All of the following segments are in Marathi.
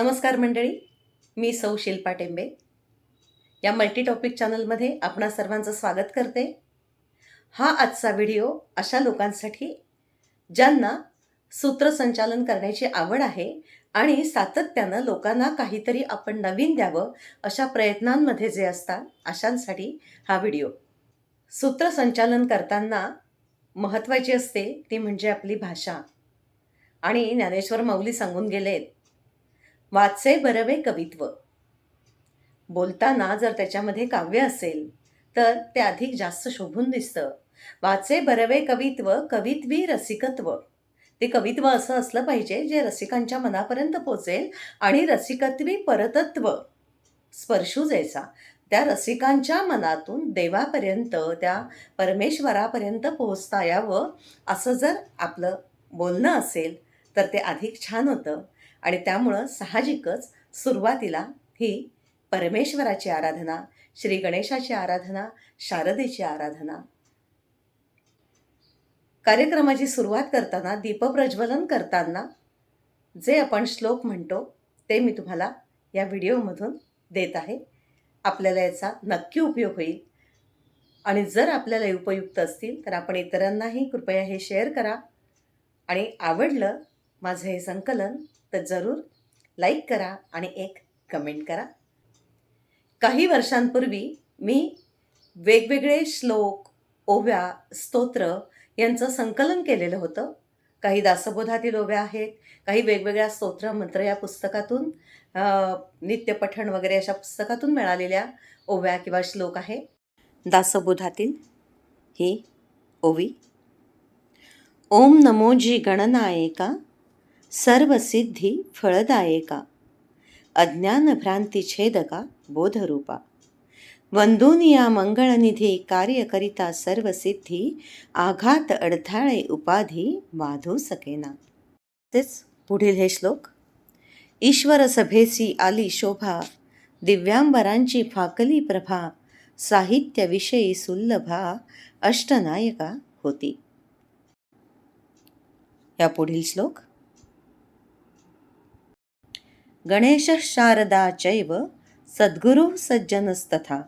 नमस्कार मंडळी, मी सौ शिल्पा टेंबे या मल्टी टॉपिक चॅनलमध्ये आपणा सर्वांचं स्वागत करते. हा आजचा व्हिडिओ अशा लोकांसाठी ज्यांना सूत्रसंचालन करण्याची आवड आहे आणि सातत्यानं लोकांना काहीतरी आपण नवीन द्यावं अशा प्रयत्नांमध्ये जे असतात अशांसाठी हा व्हिडिओ. सूत्रसंचालन करताना महत्त्वाची असते ती म्हणजे आपली भाषा. आणि ज्ञानेश्वर माऊली सांगून गेलेत, वाचे बरवे कवित्व. बोलताना जर त्याच्यामध्ये काव्य असेल तर ते अधिक जास्त शोभून दिसतं. वाचे बरवे कवित्व, कवित्वी रसिकत्व. ते कवित्व असं असलं पाहिजे जे रसिकांच्या मनापर्यंत पोचेल आणि रसिकत्वी परतत्व स्पर्शू जायचा. त्या रसिकांच्या मनातून देवापर्यंत, त्या परमेश्वरापर्यंत पोहोचता यावं असं जर आपलं बोलणं असेल तर ते अधिक छान होतं. आणि त्यामुळं साहजिकच सुरुवातीला ही परमेश्वराची आराधना, श्री गणेशाची आराधना, शारदेची आराधना. कार्यक्रमाची सुरुवात करताना, दीपप्रज्वलन करताना जे आपण श्लोक म्हणतो ते मी तुम्हाला या व्हिडिओमधून देत आहे. आपल्याला याचा नक्की उपयोग होईल. आणि जर आपल्याला उपयुक्त असतील तर आपण इतरांनाही कृपया हे शेअर करा. आणि आवडलं माझं हे संकलन तर जरूर लाईक करा आणि एक कमेंट करा. काही वर्षांपूर्वी मी वेगवेगळे श्लोक, ओव्या, स्तोत्र यांचं संकलन केलेलं होतं. काही दासबोधातील ओव्या आहेत, काही वेगवेगळ्या स्तोत्र मंत्र या पुस्तकातून, नित्यपठण वगैरे अशा पुस्तकातून मिळालेल्या ओव्या किंवा श्लोक आहे. दासबोधातील ही ओवी. ओम नमोजी गणनायका, सर्वसिद्धी फळदायका, अज्ञानभ्रांतिछेदका बोधरूपा, वंदुनिया मंगळनिधी कार्यकरिता सर्वसिद्धी, आघात अडथळे उपाधी वाधू सकेना. तेच पुढील हे श्लोक. ईश्वर सभेसी आली शोभा, दिव्यांबरांची फाकली प्रभा, साहित्यविषयी सुलभा अष्टनायका होती. या पुढील श्लोक. गणेश शारदा चैव सद्गुरु सज्जनस्तथा,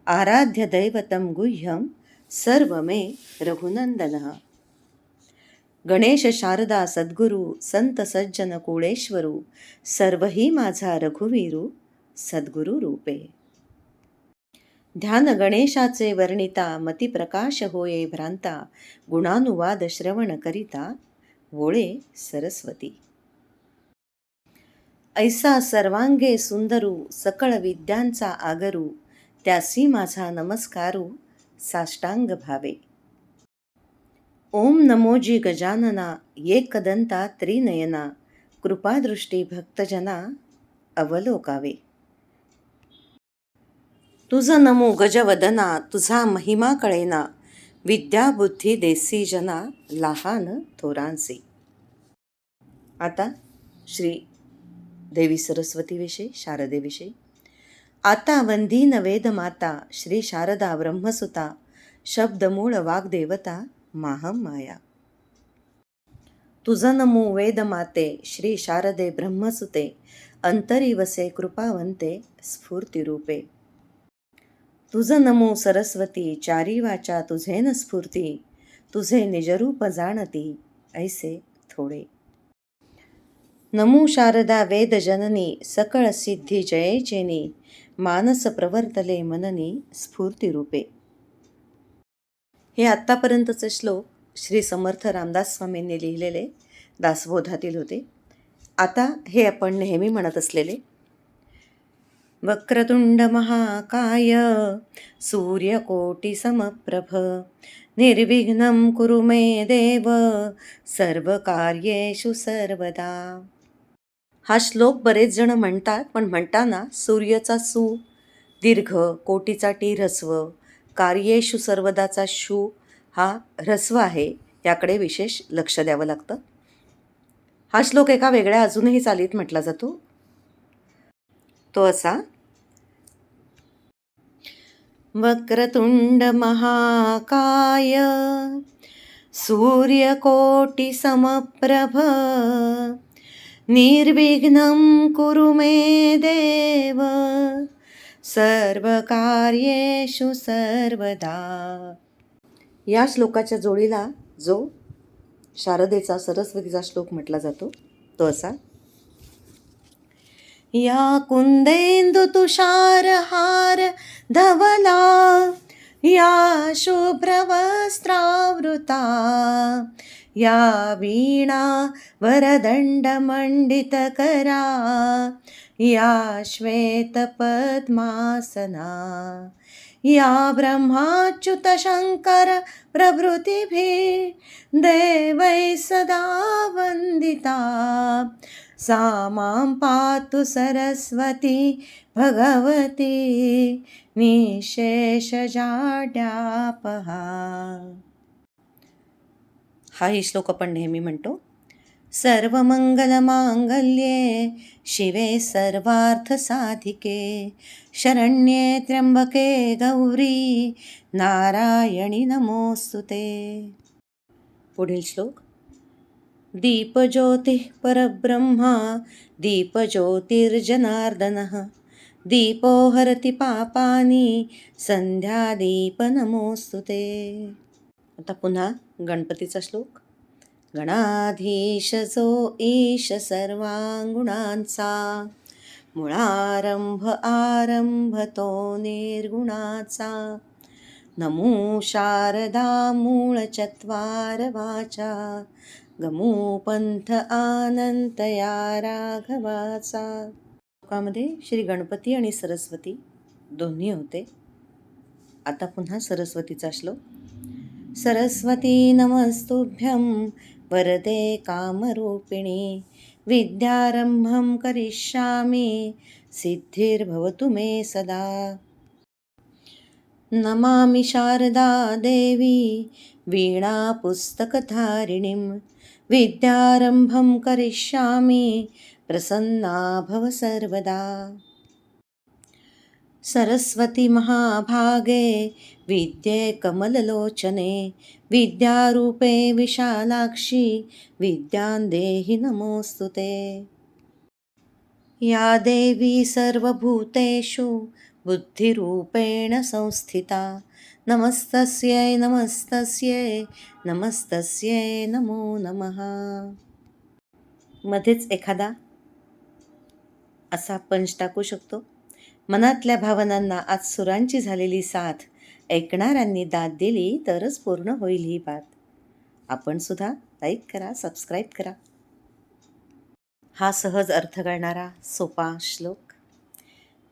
आराध्य दैवतं गुह्यं सर्वमे रघुनंदनः. गणेश शारदा सद्गुरु संत सज्जन कुळेश्वरू, सर्वही माझा रघुवीरू सद्गुरु रूपे. ध्यान गणेशाचे वर्णिता, मतिप्रकाश होये भ्रांता, गुणानुवाद श्रवण करिता वोळे सरस्वती. ऐसा सर्वांगे सुंदरू, सकळ विद्यांचा आगरू, त्यासी माझा नमस्कारू साष्टांग भावे. ओम नमोजी गजानना, एकदंता त्रिनयना, कृपादृष्टी भक्तजना अवलोकावे. तुझ नमो गजवदना, तुझा महिमा कळेना, विद्या बुद्धी देसी जना लहान थोरांचे. आता श्री देवी सरस्वतीविषयी, शारदेविषयी. आता वंदीन वेदमाता, श्री शारदा ब्रह्मसुता, शब्दमूळ वाग्देवता माहम माया. तुझ नमो वेदमाते, श्री शारदे ब्रह्मसुते, अंतरी वसे कृपावंते स्फूर्तिरूपे. तुझ नमो सरस्वती, चारी वाचा तुझेन स्फूर्ती, तुझे निजरूप जाणती ऐसे थोडे. नमो शारदा वेद जननी, सकळ सिद्धी जयेचेनी, मानस प्रवर्तले मननी स्फूर्तिरूपे. हे आत्तापर्यंतचे श्लोक श्री समर्थ रामदास स्वामींनी लिहिलेले दासबोधातील होते. आता हे आपण नेहमी म्हणत असलेले. वक्रतुंड महाकाय, सूर्यकोटी समप्रभ, निर्विघ्नं कुरु मे देव, सर्वकार्येषु सर्वदा. हा श्लोक बरेच जण म्हणतात, पण म्हणताना सूर्याचा सु दीर्घ, कोटीचा टी ह्रस्व, कार्येषु सर्वदाचा शू हा ह्रस्व आहे, याकडे विशेष लक्ष द्यावं लागतं. हा श्लोक एका वेगळ्या अजूनही चालीत म्हटला जातो. तो असा. वक्रतुंड महाकाय, सूर्यकोटी समप्रभ, निर्विघ्नं कुरु मे देव सर्वकार्येषु सर्वदा. या श्लोकाच्या जोडीला जो शारदेचा सरस्वतीचा श्लोक म्हटला जातो तो असा: या कुंदेंदु तुषारहार धवला या शुभ्रवस्त्रावृता या वीणा वरदण्डमण्डितकरा या श्वेतपद्मासना या ब्रह्माच्युतशङ्कर प्रभृतिभिः देवैः सदा वन्दिता सा मां पातु सरस्वती भगवती निःशेषजाड्यापहा. हाही श्लोक आपण नेहमी म्हणतो. सर्वमंगलमांगल्ये शिवे सर्वार्थसाधिके शरण्ये त्र्यंबके गौरी नारायणी नमोस्तुते. पुढील श्लोक: दीपज्योतिः परब्रह्मा दीपज्योतिर्जनार्दनः दीपो हरति पापानि संध्यादीप नमोस्तुते. आता पुन्हा गणपतीचा श्लोक: गणाधीश जो ईश सर्वांगुणांचा मुळारंभ आरंभ तो निर्गुणाचा नमो शारदा मूळ चत्वार वाचा गमो पंथ अनंत या राघवाचा. श्लोकामध्ये श्री गणपती आणि सरस्वती दोन्ही होते. आता पुन्हा सरस्वतीचा श्लोक: सरस्वती नमस्तुभ्यं वरदे कामरूपिणी विद्यारंभं करिष्यामि सिद्धिर्भवतु मे सदा. नमामि शारदा देवी वीणा पुस्तकधारिणीं विद्यारंभं करिष्यामि प्रसन्ना भव सर्वदा. सरस्वती महाभागे विद्ये कमललोचने विद्यारूपे विशालाक्षी विद्यां देहि नमोस्तुते. या देवी सर्वभूतेषु बुद्धिरूपेण संस्थिता नमस्तस्यै नमस्तस्यै नमस्तस्यै नमो नमः. मध्येच एखादा असा पंच टाकू शकतो. मनातल्या भावनांना आज सुरांची झालेली साथ ऐकणाऱ्यांनी दाद दिली तरच पूर्ण होईल ही बात. आपण सुद्धा लाईक करा, सबस्क्राईब करा. हा सहज अर्थ कळणारा सोपा श्लोक: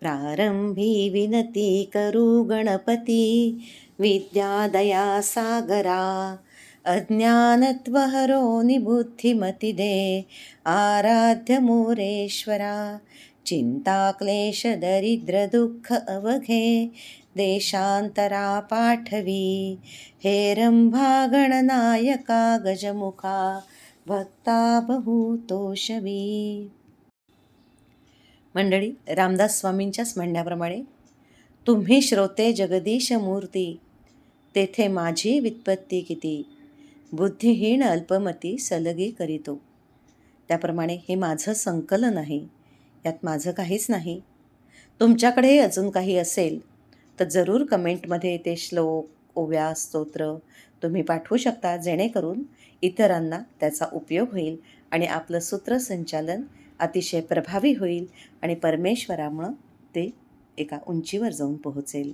प्रारंभी विनती करू गणपती विद्यादया सागरा अज्ञानत्वहरो निबुद्धिमती दे आराध्य मोरेश्वरा चिंता क्लेश दरिद्र दुःख अवघे देशांतरा पाठवी हेरंभा गणनायका गजमुखा भक्ता बहुतोषवी. मंडळी, रामदास स्वामींच्याच म्हणण्याप्रमाणे तुम्ही श्रोते जगदीश मूर्ती तेथे माझी वित्पत्ती किती बुद्धिहीन अल्पमती सलगी करीतो. त्याप्रमाणे हे माझं संकलन आहे, यात माझं काहीच नाही. तुमच्याकडे अजून काही असेल तर जरूर कमेंटमध्ये ते श्लोक, ओव्या, स्तोत्र तुम्ही पाठवू शकता, जेणेकरून इतरांना त्याचा उपयोग होईल आणि आपलं सूत्रसंचालन अतिशय प्रभावी होईल आणि परमेश्वरामुळं ते एका उंचीवर जाऊन पोहोचेल.